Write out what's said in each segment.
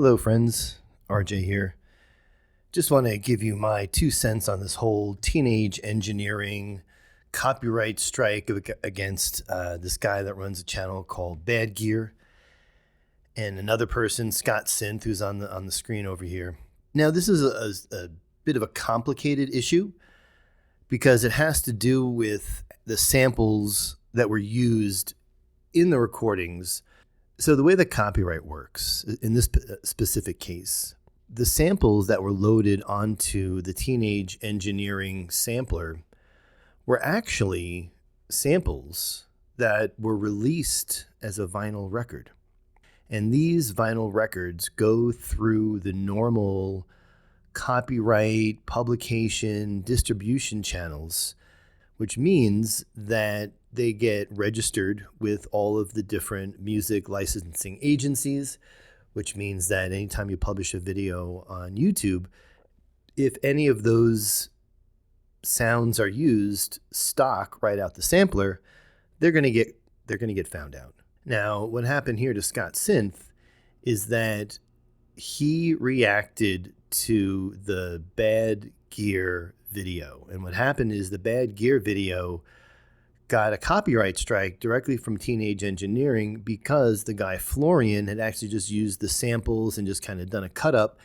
Hello, friends. RJ here. Just want to give you my 2 cents on this whole teenage engineering copyright strike against this guy that runs a channel called Bad Gear and another person, Scott Synth, who's on the screen over here. Now, this is a bit of a complicated issue because it has to do with the samples that were used in the recordings. So the way the copyright works in this specific case, the samples that were loaded onto the teenage engineering sampler were actually samples that were released as a vinyl record. And these vinyl records go through the normal copyright, publication, distribution channels, which means that they get registered with all of the different music licensing agencies, which means that anytime you publish a video on YouTube, if any of those sounds are used stock right out the sampler, they're going to get found out. Now, what happened here to Scott Synth is that he reacted to the Bad Gear video. And what happened is the Bad Gear video got a copyright strike directly from Teenage Engineering because the guy Florian had actually just used the samples and just kind of done a cut up,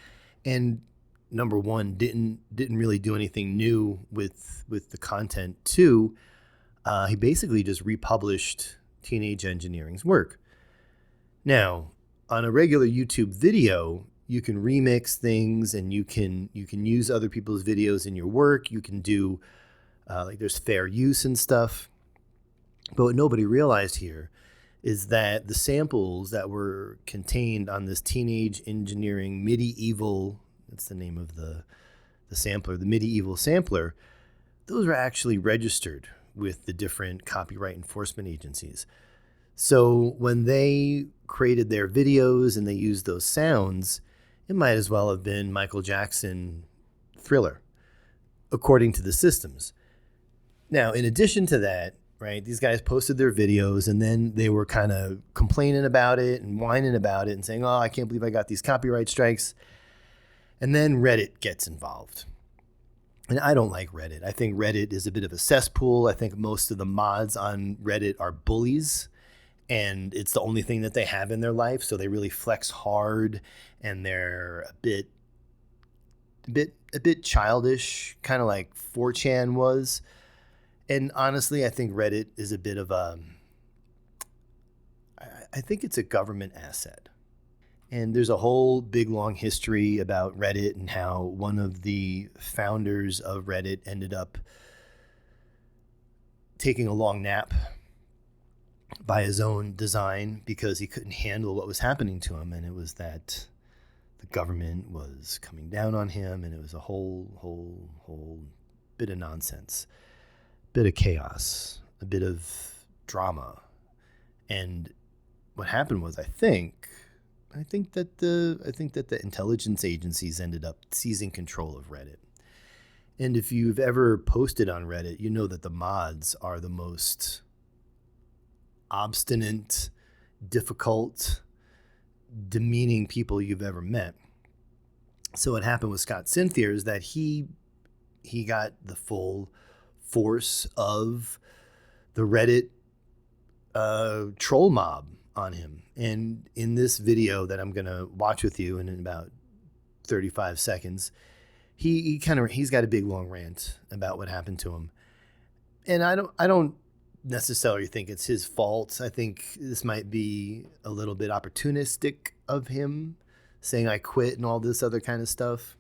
and number one, didn't really do anything new with the content. Two, he basically just republished Teenage Engineering's work. Now, on a regular YouTube video, you can remix things and you can use other people's videos in your work. You can do like there's fair use and stuff. But what nobody realized here is that the samples that were contained on this Teenage Engineering medieval, that's the name of the sampler, the medieval sampler, those were actually registered with the different copyright enforcement agencies. So when they created their videos and they used those sounds, it might as well have been Michael Jackson Thriller, according to the systems. Now, in addition to that, right, these guys posted their videos and then they were kind of complaining about it and whining about it and saying, oh, I can't believe I got these copyright strikes. And then Reddit gets involved. And I don't like Reddit. I think Reddit is a bit of a cesspool. I think most of the mods on Reddit are bullies, and it's the only thing that they have in their life. So they really flex hard, and they're a bit childish, kind of like 4chan was. And honestly, I think Reddit is a bit of I think it's a government asset. And there's a whole big long history about Reddit and how one of the founders of Reddit ended up taking a long nap by his own design because he couldn't handle what was happening to him. And it was that the government was coming down on him, and it was a whole bit of nonsense. Bit of chaos, a bit of drama. And what happened was, I think that the intelligence agencies ended up seizing control of Reddit. And if you've ever posted on Reddit, you know that the mods are the most obstinate, difficult, demeaning people you've ever met. So what happened with Scott Synth here is that he got the full force of the Reddit troll mob on him. And in this video that I'm going to watch with you in about 35 seconds, he's got a big long rant about what happened to him. And I don't necessarily think it's his fault. I think this might be a little bit opportunistic of him, saying I quit and all this other kind of stuff.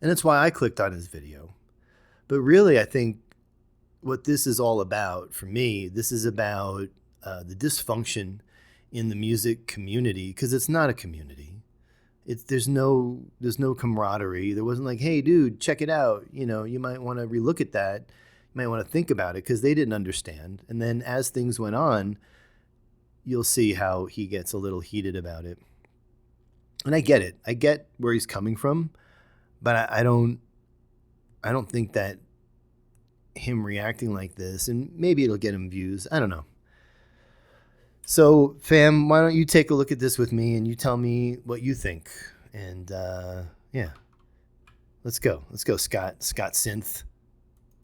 And that's why I clicked on his video. But really, I think what this is all about for me, this is about the dysfunction in the music community, because it's not a community. There's no camaraderie. There wasn't like, hey, dude, check it out. You might want to relook at that. You might want to think about it, because they didn't understand. And then as things went on, you'll see how he gets a little heated about it. And I get it. I get where he's coming from, but I don't think that him reacting like this, and maybe it'll get him views, I don't know. So, fam, why don't you take a look at this with me and you tell me what you think? And yeah, let's go. Let's go, Scott Synth.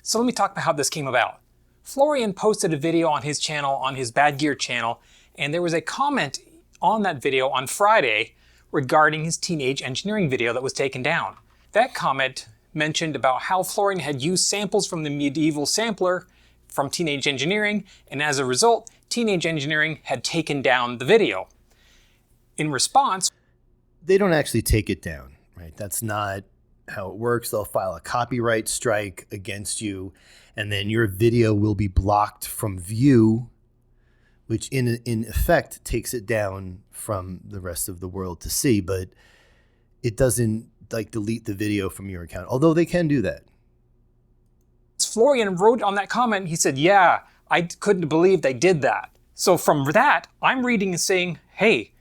So let me talk about how this came about. Florian posted a video on his channel, on his Bad Gear channel, and there was a comment on that video on Friday regarding his teenage engineering video that was taken down. That comment mentioned about how Florian had used samples from the medieval sampler from Teenage Engineering, and as a result, Teenage Engineering had taken down the video. In response, they don't actually take it down, right? That's not how it works. They'll file a copyright strike against you, and then your video will be blocked from view, which in effect takes it down from the rest of the world to see, but it doesn't like delete the video from your account, although they can do that. Florian wrote on that comment, he said, yeah, I couldn't believe they did that. So from that, I'm reading and saying, hey,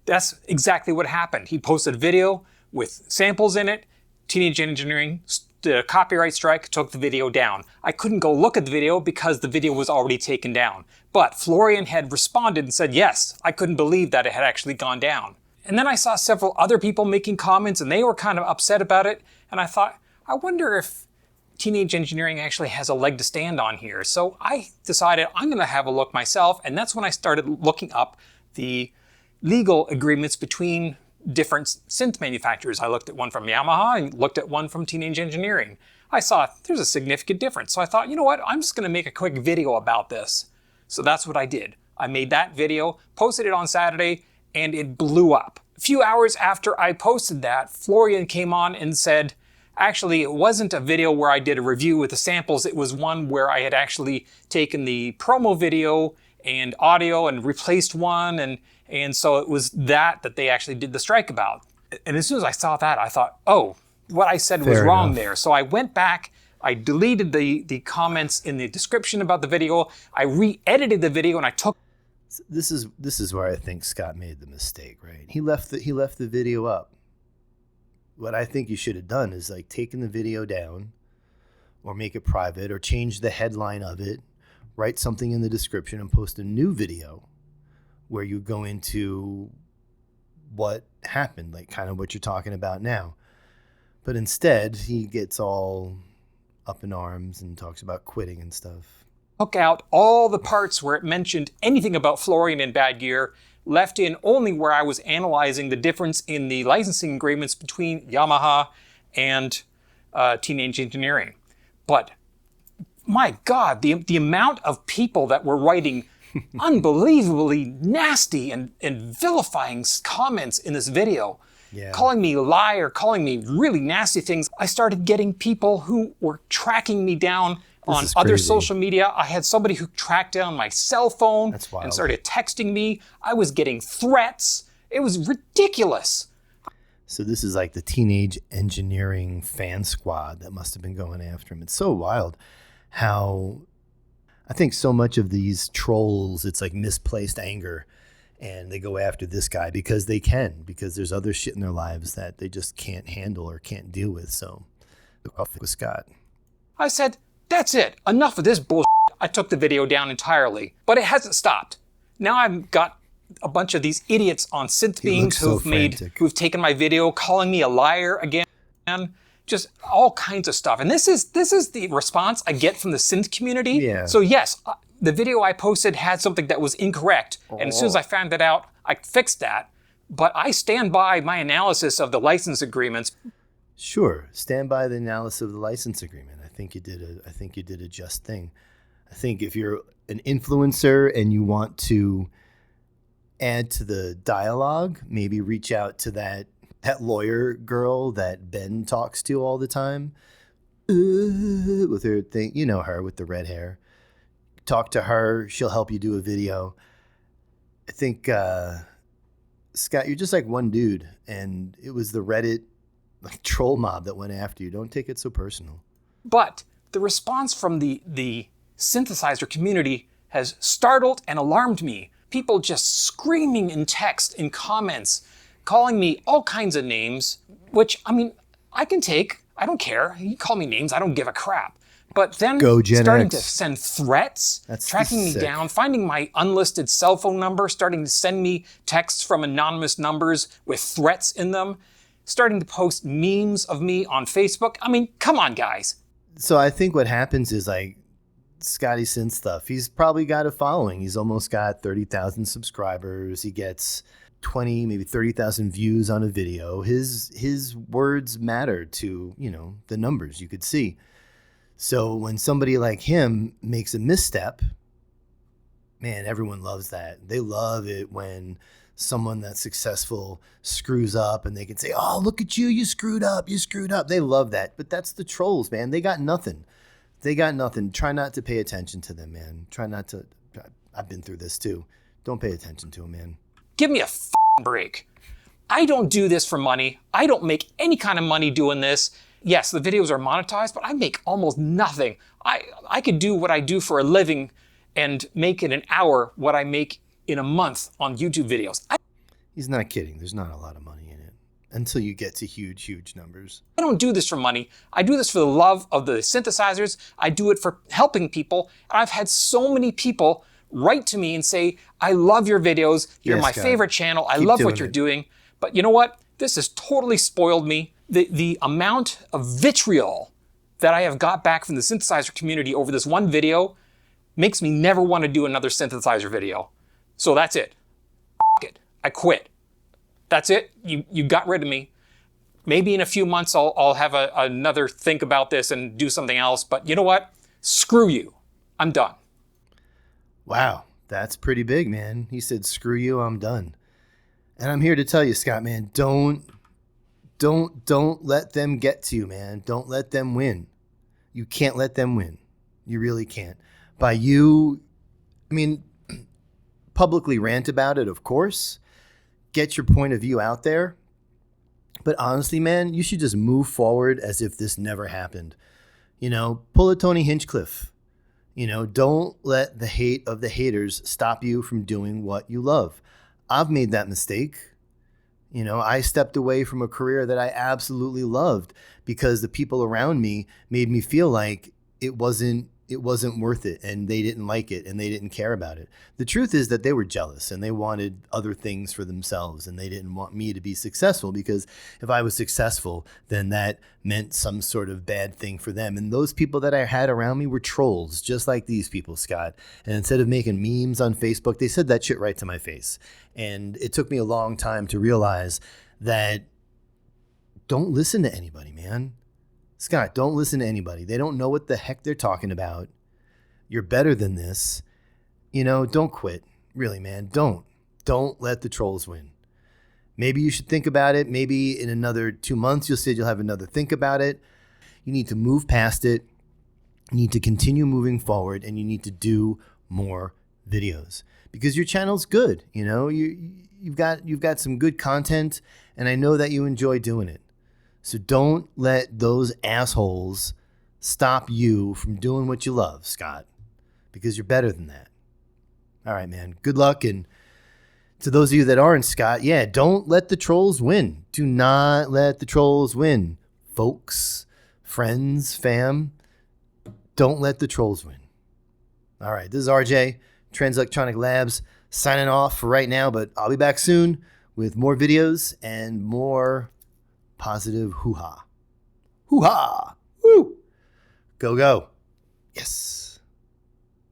that's exactly what happened. He posted a video with samples in it. Teenage Engineering, the copyright strike, took the video down. I couldn't go look at the video because the video was already taken down. But Florian had responded and said, yes, I couldn't believe that it had actually gone down. And then I saw several other people making comments and they were kind of upset about it. And I thought, I wonder if Teenage Engineering actually has a leg to stand on here. So I decided I'm going to have a look myself. And that's when I started looking up the legal agreements between different synth manufacturers. I looked at one from Yamaha and looked at one from Teenage Engineering. I saw there's a significant difference. So I thought, you know what? I'm just going to make a quick video about this. So that's what I did. I made that video, posted it on Saturday, and it blew up. A few hours after I posted that, Florian came on and said, actually, it wasn't a video where I did a review with the samples. It was one where I had actually taken the promo video and audio and replaced one. And so it was that they actually did the strike about. And as soon as I saw that, I thought, oh, what I said was wrong there. So I went back, I deleted the comments in the description about the video. I re-edited the video and I took. This is where I think Scott made the mistake, right? He left the video up. What I think you should have done is like taken the video down or make it private or change the headline of it, write something in the description and post a new video where you go into what happened, like kind of what you're talking about now. But instead, he gets all up in arms and talks about quitting and stuff. Took out all the parts where it mentioned anything about Florian and Bad Gear, left in only where I was analyzing the difference in the licensing agreements between Yamaha and Teenage Engineering. But my God, the amount of people that were writing unbelievably nasty and vilifying comments in this video, calling me a liar, calling me really nasty things. I started getting people who were tracking me down on other social media. I had somebody who tracked down my cell phone and started texting me. I was getting threats. It was ridiculous. So this is like the Teenage Engineering fan squad that must have been going after him. It's so wild how I think so much of these trolls, it's like misplaced anger. And they go after this guy because they can, because there's other shit in their lives that they just can't handle or can't deal with. So off with Scott. I said, that's it. Enough of this bullshit. I took the video down entirely, but it hasn't stopped. Now I've got a bunch of these idiots on Synth Beams who've taken my video, calling me a liar again, just all kinds of stuff. And this is the response I get from the synth community. Yeah. So yes, the video I posted had something that was incorrect, and as soon as I found that out, I fixed that. But I stand by my analysis of the license agreements. Sure, stand by the analysis of the license agreement. I think you did a just thing. I think if you're an influencer and you want to add to the dialogue, maybe reach out to that lawyer girl that Ben talks to all the time with her thing, you know her with the red hair. Talk to her. She'll help you do a video. I think, Scott, you're just like one dude, and it was the Reddit troll mob that went after you. Don't take it so personal. But the response from the synthesizer community has startled and alarmed me. People just screaming in text, in comments, calling me all kinds of names, which, I mean, I can take. I don't care. You call me names. I don't give a crap. But then Go Gen starting X. to send threats, That's tracking me sick. down, finding my unlisted cell phone number, starting to send me texts from anonymous numbers with threats in them, starting to post memes of me on Facebook. I mean, come on, guys. So I think what happens is like Scotty Synth stuff. He's probably got a following. He's almost got 30,000 subscribers. He gets 20, maybe 30,000 views on a video. His words matter to, the numbers you could see. So when somebody like him makes a misstep, man, everyone loves that. They love it when someone that's successful screws up and they can say, oh, look at you, you screwed up. They love that. But that's the trolls, man. They got nothing. Try not to pay attention to them, man. Try not to. I've been through this too. Don't pay attention to them, man. Give me a break. I don't do this for money. I don't make any kind of money doing this. Yes, the videos are monetized, but I make almost nothing. I could do what I do for a living and make in an hour what I make in a month on YouTube videos. He's not kidding. There's not a lot of money in it until you get to huge numbers. I don't do this for money. I do this for the love of the synthesizers. I do it for helping people. And I've had so many people write to me and say, I love your videos. You're Yes, my God. favorite channel. I Keep love doing what you're it. doing. But you know what? This has totally spoiled me. The amount of vitriol that I have got back from the synthesizer community over this one video makes me never want to do another synthesizer video. So that's it. It. I quit. That's it. You got rid of me. Maybe in a few months I'll have another think about this and do something else. But you know what? Screw you. I'm done. Wow, that's pretty big, man. He said, screw you, I'm done. And I'm here to tell you, Scott, man, don't let them get to you, man. Don't let them win. You can't let them win. You really can't. By you, publicly rant about it, of course. Get your point of view out there. But honestly, man, you should just move forward as if this never happened. Pull a Tony Hinchcliffe. Don't let the hate of the haters stop you from doing what you love. I've made that mistake. I stepped away from a career that I absolutely loved because the people around me made me feel like it wasn't worth it and they didn't like it and they didn't care about it. The truth is that they were jealous and they wanted other things for themselves and they didn't want me to be successful because if I was successful, then that meant some sort of bad thing for them. And those people that I had around me were trolls, just like these people, Scott. And instead of making memes on Facebook, they said that shit right to my face. And it took me a long time to realize that don't listen to anybody, man. Scott, don't listen to anybody. They don't know what the heck they're talking about. You're better than this. Don't quit. Really, man, don't. Don't let the trolls win. Maybe you should think about it. Maybe in another 2 months, you'll have another think about it. You need to move past it. You need to continue moving forward and you need to do more videos because your channel's good. You've got some good content and I know that you enjoy doing it. So don't let those assholes stop you from doing what you love, Scott, because you're better than that. All right, man. Good luck. And to those of you that aren't, Scott, don't let the trolls win. Do not let the trolls win. Folks, friends, fam, don't let the trolls win. All right, this is RJ, Trans Electronic Labs, signing off for right now, but I'll be back soon with more videos and more positive hoo-ha. Hoo-ha! Woo! Go, go. Yes.